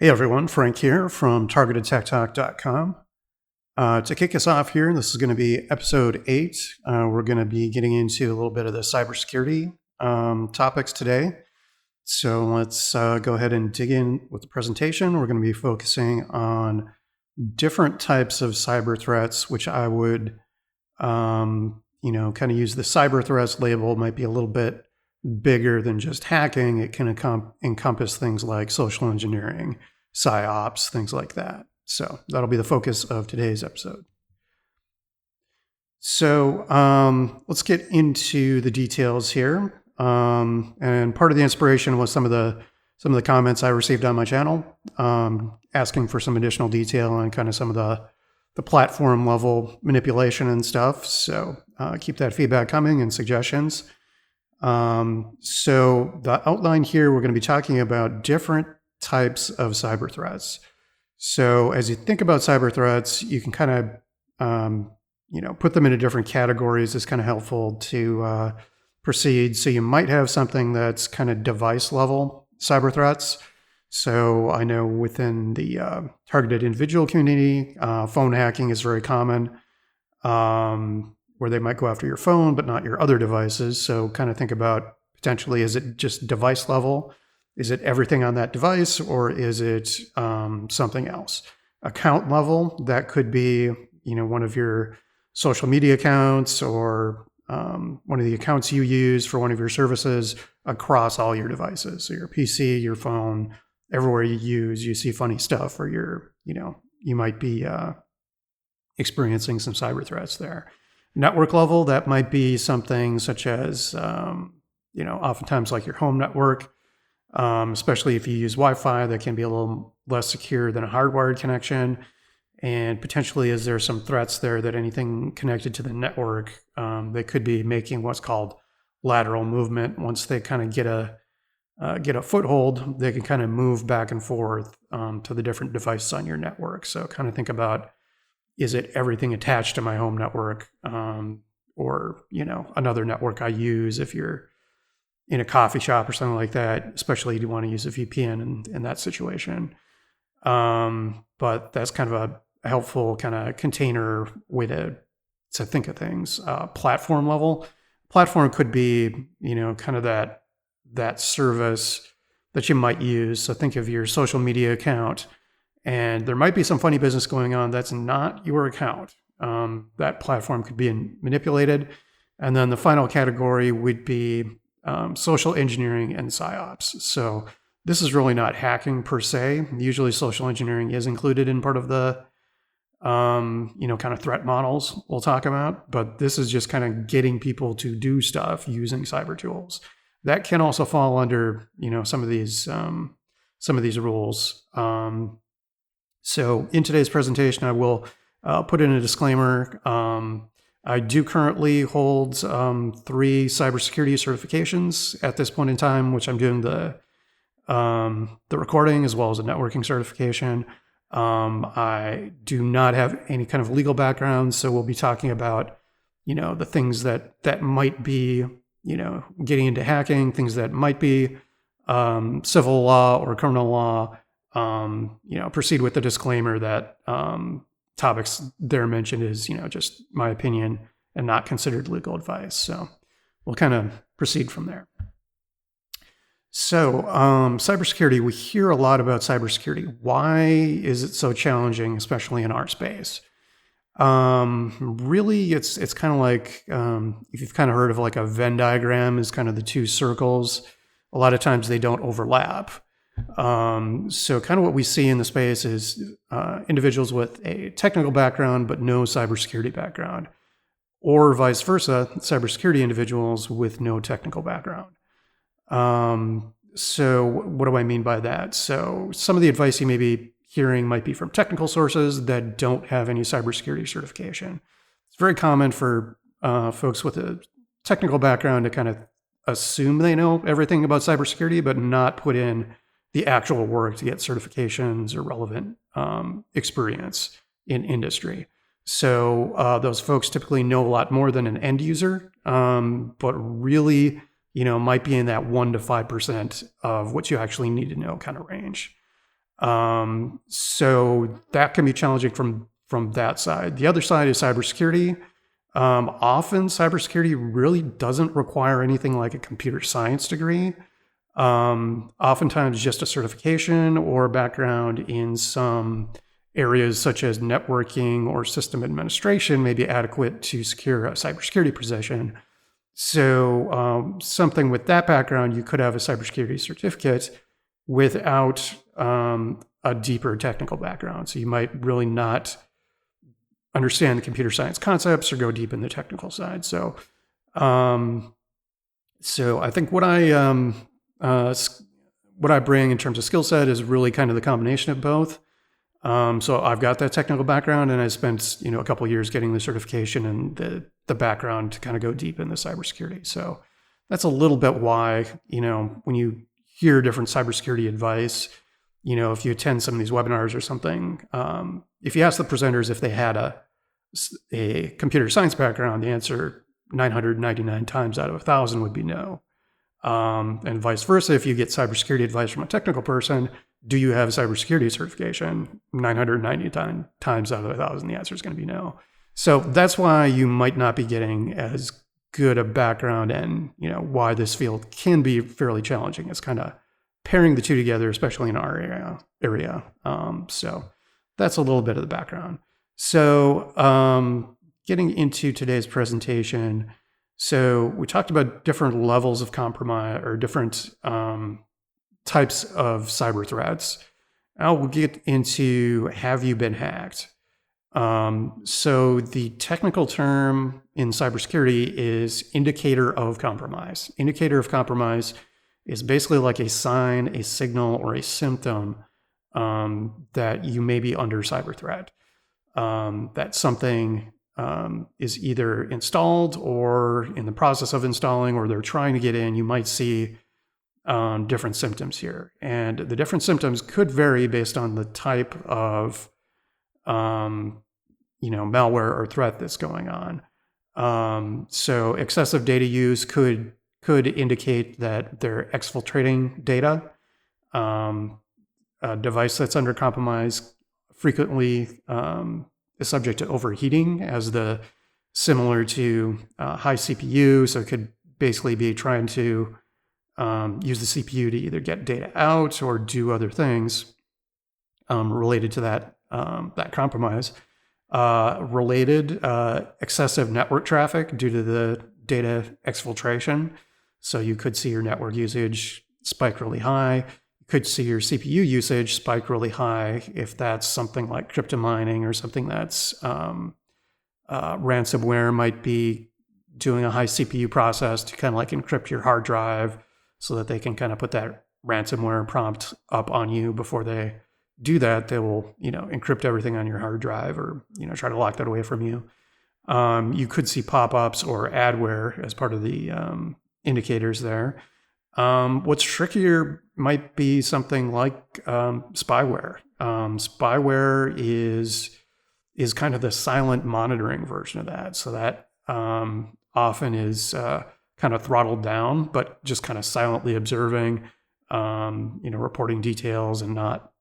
Hey everyone, Frank here from TargetedTechTalk.com. To kick us off here, this is going to be episode 8. We're going to be getting into a little bit of the cybersecurity topics today. So let's go ahead and dig in with the presentation. We're going to be focusing on different types of cyber threats, which I would, kind of use the cyber threats label. Might be a little bit bigger than just hacking. It can encompass things like social engineering, psyops, things like that. So that'll be the focus of today's episode. So let's get into the details here. And part of the inspiration was some of the comments I received on my channel, asking for some additional detail on kind of some of the platform level manipulation and stuff. So keep that feedback coming and suggestions. So the outline here, we're going to be talking about different types of cyber threats. So as you think about cyber threats, you can kind of, put them into different categories. It's kind of helpful to proceed. So you might have something that's kind of device level cyber threats. So I know within the targeted individual community, phone hacking is very common. Where they might go after your phone, but not your other devices. So kind of think about potentially, is it just device level? Is it everything on that device, or is it something else? Account level, that could be, one of your social media accounts or one of the accounts you use for one of your services across all your devices. So your PC, your phone, everywhere you see funny stuff, or you might be experiencing some cyber threats there. Network level, that might be something such as, oftentimes like your home network, especially if you use Wi-Fi, that can be a little less secure than a hardwired connection. And potentially, is there some threats there that anything connected to the network, they could be making what's called lateral movement. Once they kind of get a foothold, they can kind of move back and forth to the different devices on your network. So kind of think about, is it everything attached to my home network, or another network I use if you're in a coffee shop or something like that, especially if you want to use a VPN in that situation. But that's kind of a helpful kind of container way to think of things. Platform level. Platform could be, kind of that service that you might use. So think of your social media account, and there might be some funny business going on that's not your account. That platform could be manipulated. And then the final category would be social engineering and psyops. So this is really not hacking per se. Usually social engineering is included in part of the, kind of threat models we'll talk about. But this is just kind of getting people to do stuff using cyber tools. That can also fall under, some of these rules. So in today's presentation, I will put in a disclaimer. I do currently hold 3 cybersecurity certifications at this point in time, which I'm doing the recording as well as a networking certification. I do not have any kind of legal background, so we'll be talking about, the things that might be, getting into hacking, things that might be civil law or criminal law. Proceed with the disclaimer that topics there mentioned is, just my opinion and not considered legal advice. So we'll kind of proceed from there. So cybersecurity, we hear a lot about cybersecurity. Why is it so challenging, especially in our space? Really, it's kind of like, if you've kind of heard of like a Venn diagram, is kind of the 2 circles. A lot of times they don't overlap. So kind of what we see in the space is individuals with a technical background but no cybersecurity background, or vice versa, cybersecurity individuals with no technical background. So what do I mean by that? So some of the advice you may be hearing might be from technical sources that don't have any cybersecurity certification. It's very common for folks with a technical background to kind of assume they know everything about cybersecurity, but not put in the actual work to get certifications or relevant experience in industry. So those folks typically know a lot more than an end user, but really, might be in that 1% to 5% of what you actually need to know kind of range. So that can be challenging from that side. The other side is cybersecurity. Often cybersecurity really doesn't require anything like a computer science degree. Oftentimes just a certification or background in some areas such as networking or system administration may be adequate to secure a cybersecurity position. So something with that background, you could have a cybersecurity certificate without a deeper technical background. So you might really not understand the computer science concepts or go deep in the technical side. So I think what I bring in terms of skill set is really kind of the combination of both. So I've got that technical background, and I spent a couple of years getting the certification and the background to kind of go deep into cybersecurity. So that's a little bit why when you hear different cybersecurity advice, if you attend some of these webinars or something, if you ask the presenters if they had a computer science background, the answer 999 times out of 1,000 would be no. And vice versa, if you get cybersecurity advice from a technical person, do you have a cybersecurity certification? 999 times out of 1,000, the answer is going to be no. So that's why you might not be getting as good a background, and why this field can be fairly challenging. It's kind of pairing the two together, especially in our area. So that's a little bit of the background. So getting into today's presentation. So we talked about different levels of compromise or different types of cyber threats. Now we'll get into, have you been hacked? So the technical term in cybersecurity is indicator of compromise. Indicator of compromise is basically like a sign, a signal, or a symptom that you may be under cyber threat. That something is either installed or in the process of installing, or they're trying to get in. You might see different symptoms here. And the different symptoms could vary based on the type of malware or threat that's going on. So excessive data use could indicate that they're exfiltrating data. A device that's under compromise frequently is subject to overheating, similar to high CPU. So it could basically be trying to use the CPU to either get data out or do other things related to that compromise. Related excessive network traffic due to the data exfiltration. So you could see your network usage spike really high. You could see your CPU usage spike really high if that's something like crypto mining or something that's ransomware might be doing a high CPU process to kind of like encrypt your hard drive so that they can kind of put that ransomware prompt up on you. Before they do that, they will, encrypt everything on your hard drive or, try to lock that away from you. You could see pop-ups or adware as part of the indicators there. What's trickier might be something like spyware. Spyware is kind of the silent monitoring version of that. So that often is kind of throttled down, but just kind of silently observing, reporting details and not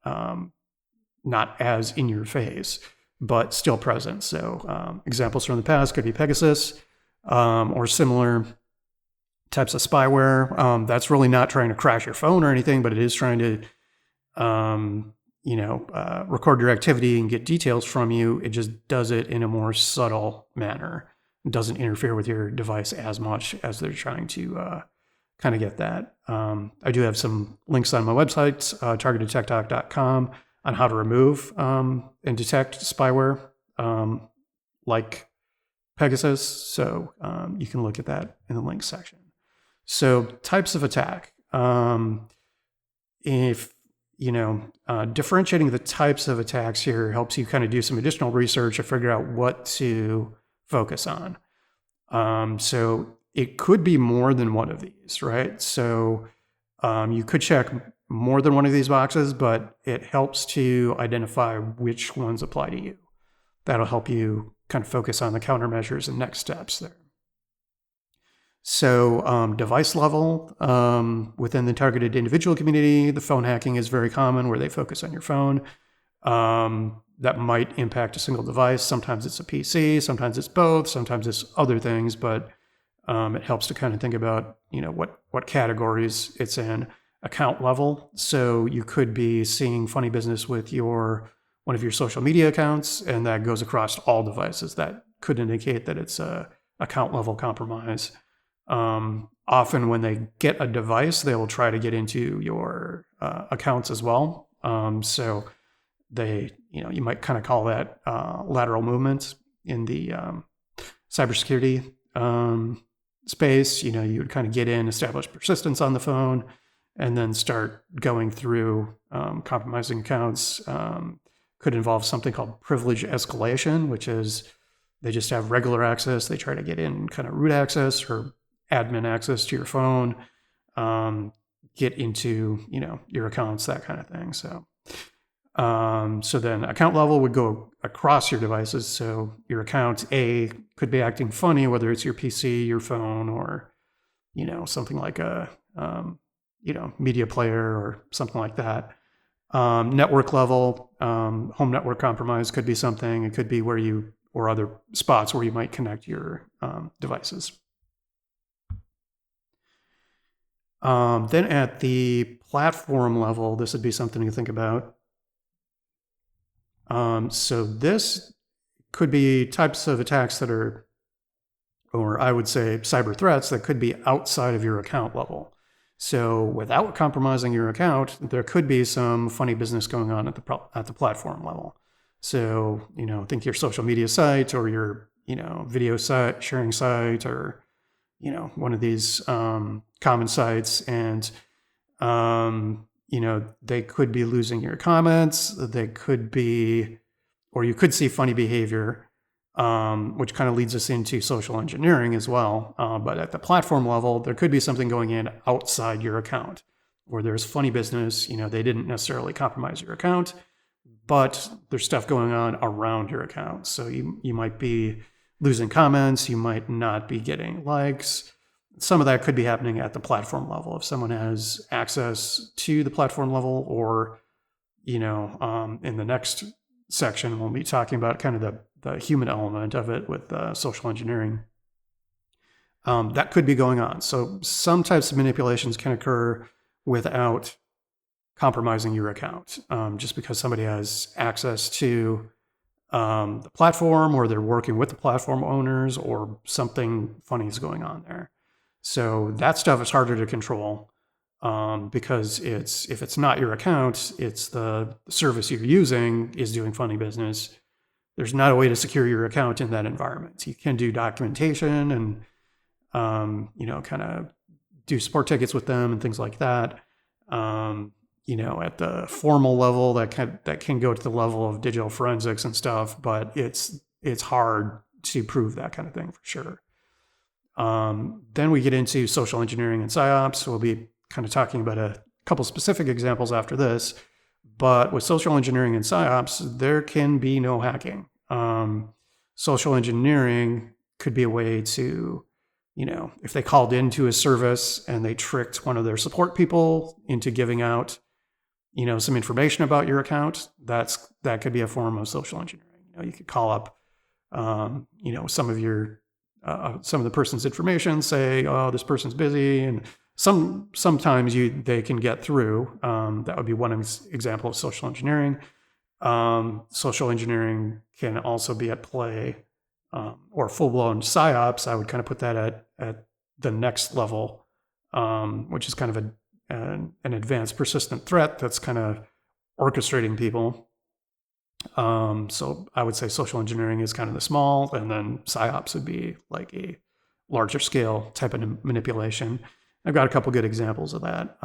as in your face, but still present. So examples from the past could be Pegasus or similar types of spyware. That's really not trying to crash your phone or anything, but it is trying to, record your activity and get details from you. It just does it in a more subtle manner. It doesn't interfere with your device as much as they're trying to kind of get that. I do have some links on my website, targetedtechtalk.com, on how to remove and detect spyware like Pegasus. So you can look at that in the links section. So types of attack. Differentiating the types of attacks here helps you kind of do some additional research to figure out what to focus on. So it could be more than one of these, right? So you could check more than one of these boxes, but it helps to identify which ones apply to you. That'll help you kind of focus on the countermeasures and next steps there. So device level, within the targeted individual community, the phone hacking is very common where they focus on your phone. That might impact a single device. Sometimes it's a PC, sometimes it's both, sometimes it's other things, but it helps to kind of think about, what categories it's in. Account level. So you could be seeing funny business with one of your social media accounts, and that goes across all devices. That could indicate that it's a account level compromise. Often when they get a device, they will try to get into your accounts as well. So you might kind of call that lateral movement in the cybersecurity space. You would kind of get in, establish persistence on the phone, and then start going through compromising accounts. Could involve something called privilege escalation, which is they just have regular access. They try to get in kind of root access or admin access to your phone, get into your accounts, that kind of thing. So then account level would go across your devices. So your account A could be acting funny, whether it's your PC, your phone, or something like a media player or something like that. Network level, home network compromise could be something. It could be or other spots where you might connect your devices. Then at the platform level, this would be something to think about. So this could be types of attacks that are, or I would say cyber threats that could be outside of your account level. So without compromising your account, there could be some funny business going on at the platform level. So, think your social media site or your, video site, sharing site, or, one of these common sites. And, they could be losing your comments. They could be, or you could see funny behavior, which kind of leads us into social engineering as well. But at the platform level, there could be something going in outside your account where there's funny business. They didn't necessarily compromise your account, but there's stuff going on around your account. So you might be losing comments. You might not be getting likes. Some of that could be happening at the platform level. If someone has access to the platform level, or, in the next section, we'll be talking about kind of the human element of it with social engineering. That could be going on. So some types of manipulations can occur without compromising your account, just because somebody has access to the platform, or they're working with the platform owners, or something funny is going on there. So that stuff is harder to control, because if it's not your account, it's the service you're using is doing funny business. There's not a way to secure your account in that environment. You can do documentation and, kind of do support tickets with them and things like that. At the formal level, that can go to the level of digital forensics and stuff, but it's hard to prove that kind of thing for sure. Then we get into social engineering and PsyOps. We'll be kind of talking about a couple specific examples after this. But with social engineering and PsyOps, there can be no hacking. Social engineering could be a way to, if they called into a service and they tricked one of their support people into giving out, some information about your account, that could be a form of social engineering. You could call up, some of the person's information, say, oh, this person's busy, and sometimes they can get through. That would be one example of social engineering. Social engineering can also be at play, or full-blown PsyOps. I would kind of put that at the next level, which is kind of an advanced persistent threat that's kind of orchestrating people. So I would say social engineering is kind of the small, and then PsyOps would be like a larger scale type of manipulation. I've got a couple good examples of that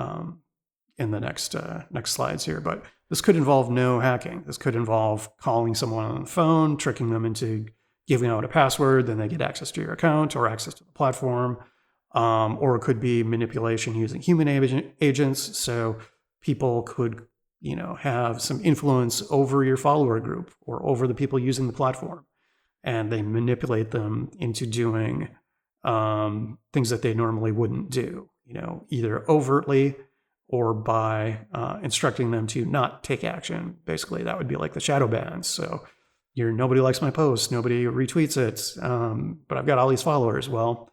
in the next slides here, but this could involve no hacking. This could involve calling someone on the phone, tricking them into giving out a password, then they get access to your account or access to the platform. Or it could be manipulation using human agents. So people could, have some influence over your follower group or over the people using the platform, and they manipulate them into doing things that they normally wouldn't do, either overtly or by instructing them to not take action. Basically, that would be like the shadow bans. So nobody likes my post, nobody retweets it, but I've got all these followers. Well,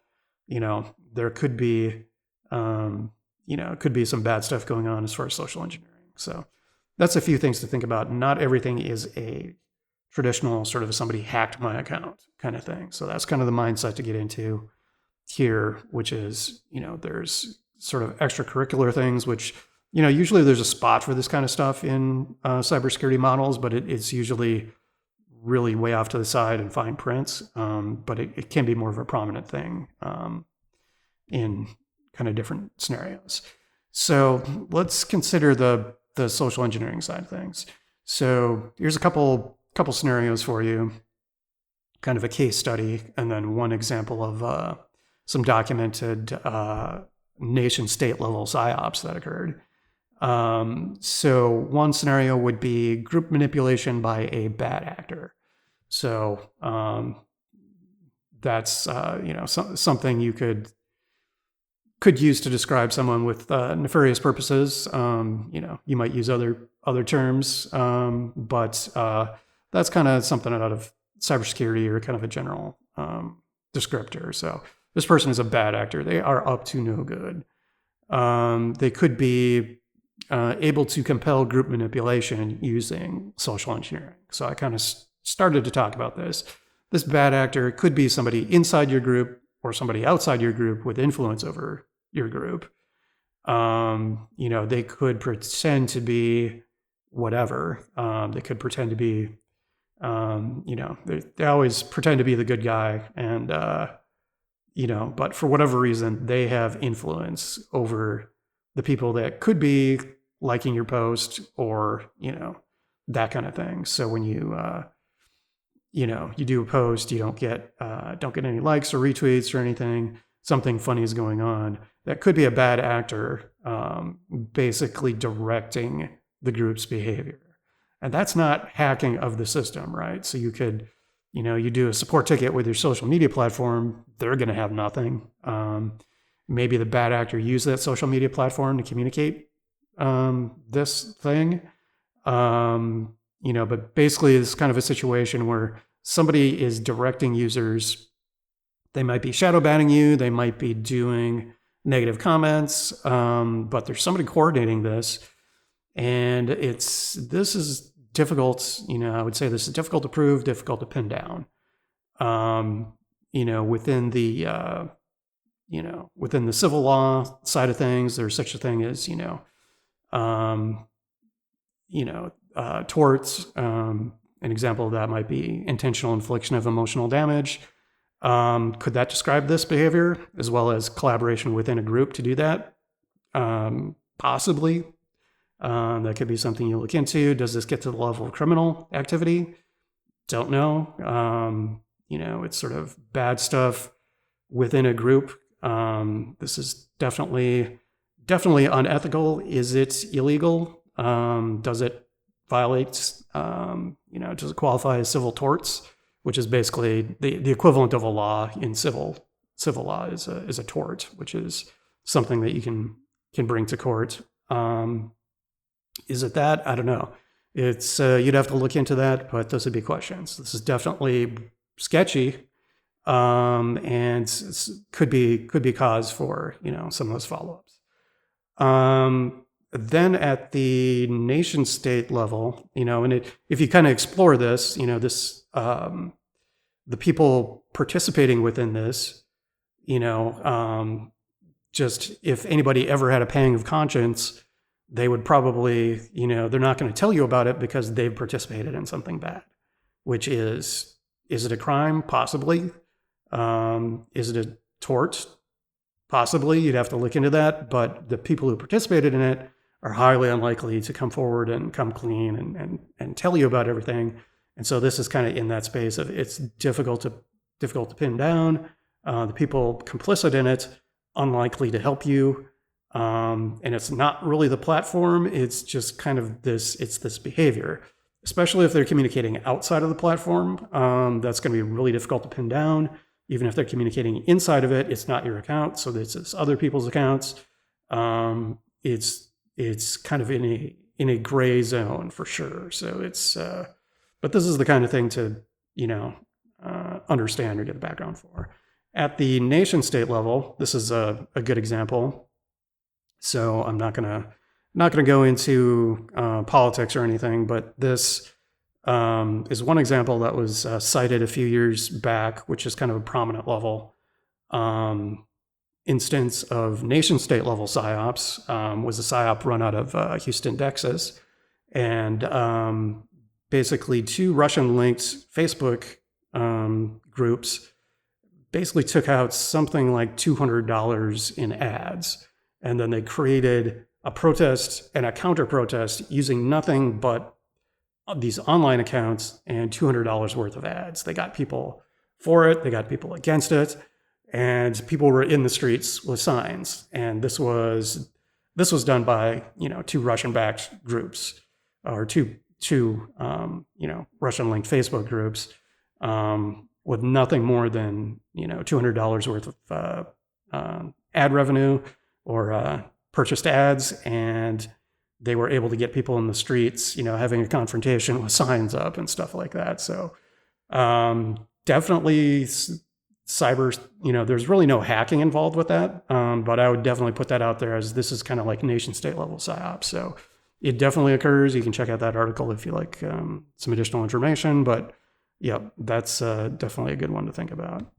there could be, it could be some bad stuff going on as far as social engineering. So that's a few things to think about. Not everything is a traditional sort of somebody hacked my account kind of thing. So that's kind of the mindset to get into here, which is, there's sort of extracurricular things, which, usually there's a spot for this kind of stuff in cybersecurity models, but it's usually really way off to the side and fine print. But it can be more of a prominent thing in kind of different scenarios. So let's consider the social engineering side of things. So here's a couple scenarios for you, kind of a case study, and then one example of some documented nation state level psyops that occurred. So one scenario would be group manipulation by a bad actor. So that's something you could use to describe someone with nefarious purposes. You might use other terms, but that's kind of something out of cybersecurity or kind of a general descriptor. So this person is a bad actor. They are up to no good. They could be able to compel group manipulation using social engineering. So I kind of started to talk about this. This bad actor could be somebody inside your group or somebody outside your group with influence over your group. They could pretend to be whatever. They could pretend to be, they always pretend to be the good guy. And, but for whatever reason, they have influence over the people that could be liking your post or, that kind of thing. So when you do a post, you don't get any likes or retweets or anything, something funny is going on. That could be a bad actor basically directing the group's behavior. And that's not hacking of the system, right? So you could, you do a support ticket with your social media platform, they're going to have nothing. Maybe the bad actor used that social media platform to communicate this thing. But basically it's kind of a situation where somebody is directing users. They might be shadow banning you. They might be doing negative comments, but there's somebody coordinating this. And this is difficult. I would say this is difficult to prove, difficult to pin down. Within the civil law side of things, there's such a thing as, torts. An example of that might be intentional infliction of emotional damage. Could that describe this behavior as well as collaboration within a group to do that? Possibly. That could be something you look into. Does this get to the level of criminal activity? Don't know. It's sort of bad stuff within a group. This is definitely unethical. Is it illegal? Does it violate, does it qualify as civil torts, which is basically the equivalent of a law in civil law is a tort, which is something that you can bring to court. Is it that? I don't know. It's you'd have to look into that, but those would be questions. This is definitely sketchy, and could be cause for some of those follow-ups. Then at the nation state level, and if you kind of explore this, this the people participating within this, just if anybody ever had a pang of conscience, they would probably, they're not going to tell you about it because they've participated in something bad, which is it a crime? Possibly. Is it a tort? Possibly. You'd have to look into that. But the people who participated in it are highly unlikely to come forward and come clean and tell you about everything. And so this is kind of in that space of it's difficult to pin down. The people complicit in it, unlikely to help you. And it's not really the platform. It's just kind of this behavior, especially if they're communicating outside of the platform. That's going to be really difficult to pin down. even if they're communicating inside of it, it's not your account, so it's other people's accounts. It's kind of in a gray zone for sure. So it's but this is the kind of thing to understand or get the background for. At the nation state level, this is a good example. So I'm not gonna go into politics or anything, but this is one example that was cited a few years back, which is kind of a prominent level instance of nation state level psyops. Was a psyop run out of Houston, Texas, and basically 2 Russian linked Facebook groups basically took out something like $200 in ads. And then they created a protest and a counter protest using nothing but these online accounts and $200 worth of ads. They got people for it, they got people against it, and people were in the streets with signs. And this was done by 2 Russian-backed groups, or two Russian-linked Facebook groups, with nothing more than $200 worth of ad revenue or purchased ads, and they were able to get people in the streets, having a confrontation with signs up and stuff like that. So definitely cyber, there's really no hacking involved with that, but I would definitely put that out there as this is kind of like nation state level psyops. So it definitely occurs. You can check out that article if you like some additional information, but yeah, that's definitely a good one to think about.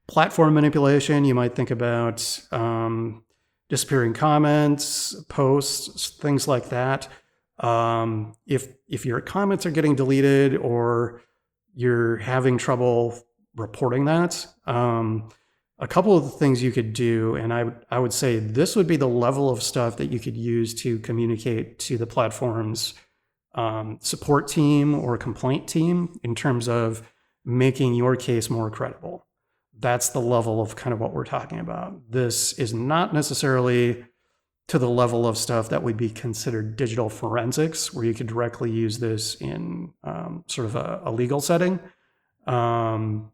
Platform manipulation, you might think about disappearing comments, posts, things like that. If your comments are getting deleted or you're having trouble reporting that, a couple of the things you could do, and I would say this would be the level of stuff that you could use to communicate to the platform's support team or complaint team in terms of making your case more credible. That's the level of kind of what we're talking about. This is not necessarily to the level of stuff that would be considered digital forensics, where you could directly use this in sort of a legal setting. But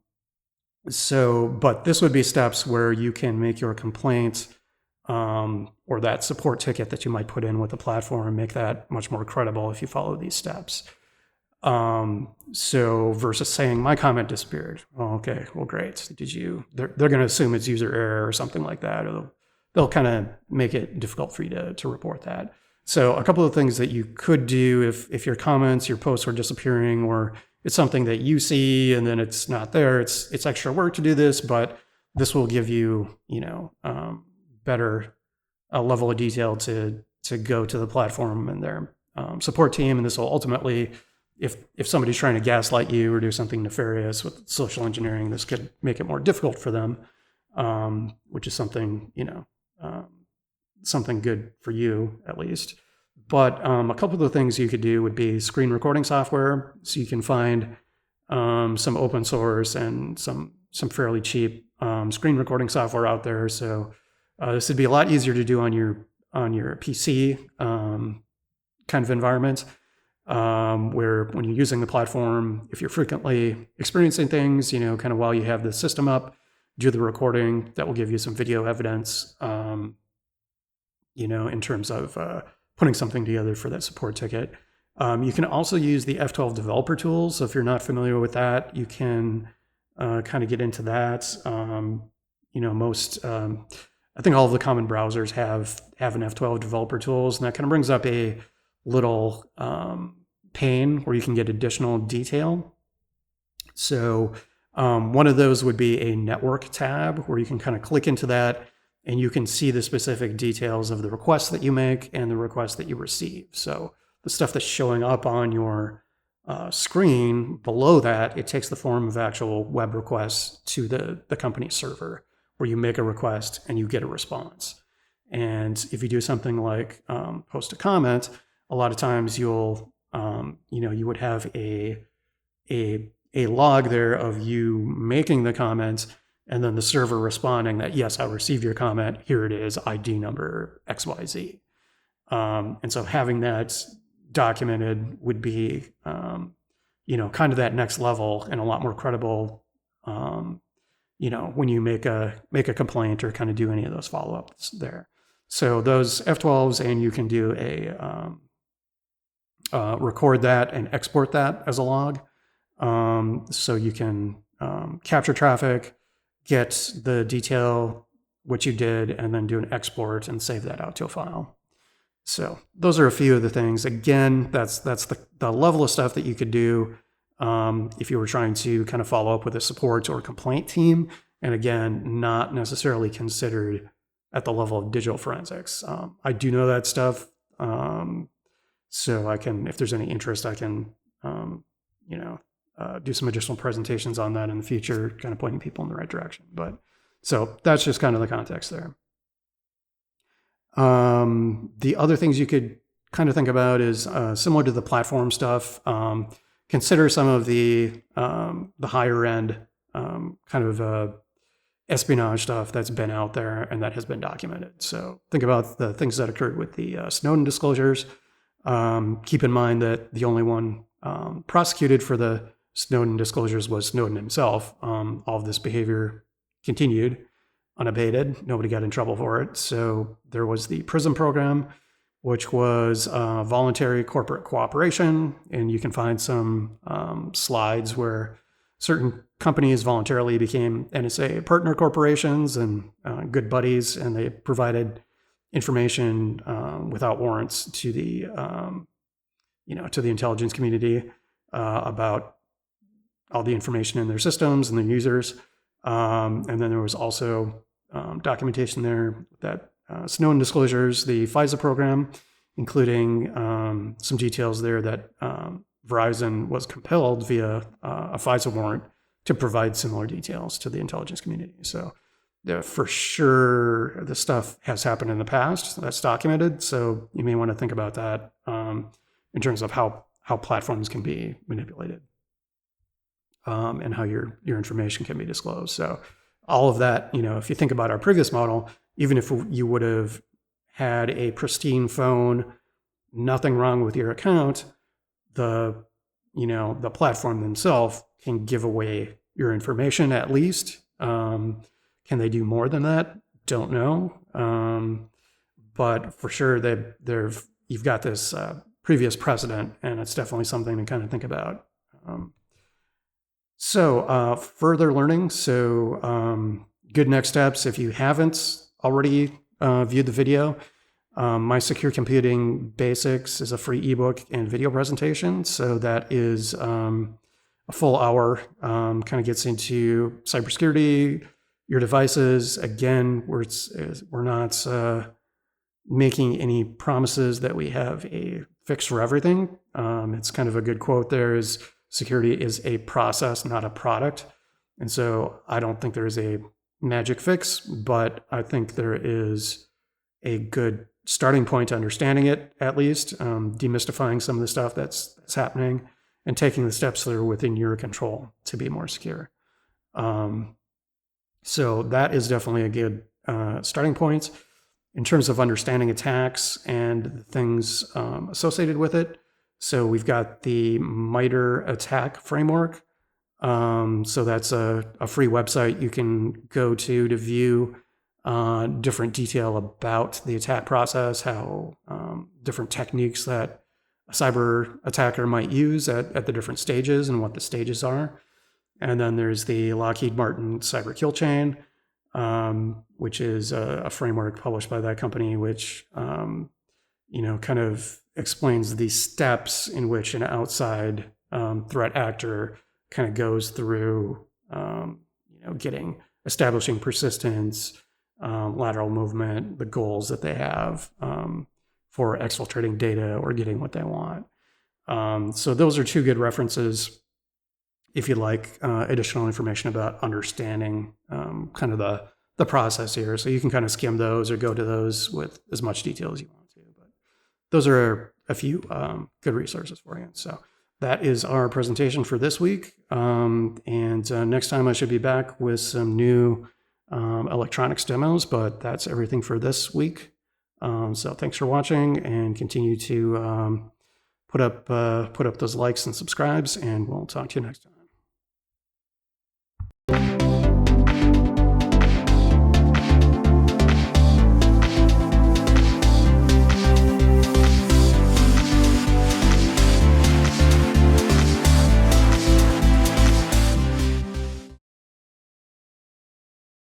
this would be steps where you can make your complaint or that support ticket that you might put in with the platform and make that much more credible if you follow these steps. So versus saying my comment disappeared. Oh, okay, well, great. They're going to assume it's user error or something like that, or they'll kind of make it difficult for you to report that. So a couple of things that you could do if your comments, your posts are disappearing, or it's something that you see and then it's not there, it's extra work to do this, but this will give you, better level of detail to go to the platform and their support team. And this will ultimately, if somebody's trying to gaslight you or do something nefarious with social engineering, this could make it more difficult for them, which is something, something good for you at least. But a couple of the things you could do would be screen recording software. So you can find some open source and some fairly cheap screen recording software out there. So this would be a lot easier to do on your PC kind of environment, where when you're using the platform, if you're frequently experiencing things, kind of while you have the system up, do the recording. That will give you some video evidence, in terms of putting something together for that support ticket. You can also use the F12 developer tools. So if you're not familiar with that, you can kind of get into that. I think all of the common browsers have an F12 developer tools, and that kind of brings up a little pane where you can get additional detail. So one of those would be a network tab where you can kind of click into that and you can see the specific details of the requests that you make and the requests that you receive. So the stuff that's showing up on your screen below that, it takes the form of actual web requests to the company server, where you make a request and you get a response. And if you do something like post a comment, a lot of times you would have a log there of you making the comment and then the server responding that, yes, I received your comment. Here it is, ID number XYZ. And so having that documented would be, kind of that next level and a lot more credible when you make a complaint or kind of do any of those follow-ups there. So those F12s, and you can do a record that and export that as a log. So you can capture traffic, get the detail, what you did, and then do an export and save that out to a file. So those are a few of the things. Again, that's the level of stuff that you could do if you were trying to kind of follow up with a support or complaint team. And again, not necessarily considered at the level of digital forensics. I do know that stuff. So I can, if there's any interest, I can, do some additional presentations on that in the future, kind of pointing people in the right direction. But so that's just kind of the context there. The other things you could kind of think about is similar to the platform stuff. Consider some of the higher end kind of espionage stuff that's been out there and that has been documented. So think about the things that occurred with the Snowden disclosures. Keep in mind that the only one prosecuted for the Snowden disclosures was Snowden himself. All of this behavior continued unabated. Nobody got in trouble for it. So there was the PRISM program, which was voluntary corporate cooperation. And you can find some slides where certain companies voluntarily became NSA partner corporations and good buddies, and they provided information without warrants to the intelligence community about all the information in their systems and their users. And then there was also documentation there that Snowden disclosures, the FISA program, including some details there that Verizon was compelled via a FISA warrant to provide similar details to the intelligence community. So for sure, this stuff has happened in the past. That's documented. So you may want to think about that in terms of how platforms can be manipulated and how your information can be disclosed. So all of that, if you think about our previous model, even if you would have had a pristine phone, nothing wrong with your account, the platform themselves can give away your information at least. Can they do more than that? Don't know. But for sure, you've got this previous precedent, and it's definitely something to kind of think about. So further learning. So good next steps. If you haven't already viewed the video, My Secure Computing Basics is a free ebook and video presentation. So that is a full hour, kind of gets into cybersecurity, your devices. Again, we're not making any promises that we have a fix for everything. It's kind of a good quote there is, security is a process, not a product. And so I don't think there is a magic fix, but I think there is a good starting point to understanding it, at least, demystifying some of the stuff that's happening and taking the steps that are within your control to be more secure. So that is definitely a good starting point. In terms of understanding attacks and things associated with it, so we've got the MITRE ATT&CK framework. So that's a free website you can go to view different detail about the attack process, how different techniques that a cyber attacker might use at the different stages and what the stages are. And then there's the Lockheed Martin Cyber Kill Chain, which is a framework published by that company, which kind of explains the steps in which an outside threat actor kind of goes through, establishing persistence, lateral movement, the goals that they have for exfiltrating data or getting what they want. So those are two good references if you'd like additional information about understanding kind of the process here. So you can kind of skim those or go to those with as much detail as you want to. But those are a few good resources for you. So that is our presentation for this week. And next time I should be back with some new electronics demos, but that's everything for this week. So thanks for watching, and continue to put up those likes and subscribes, and we'll talk to you next time.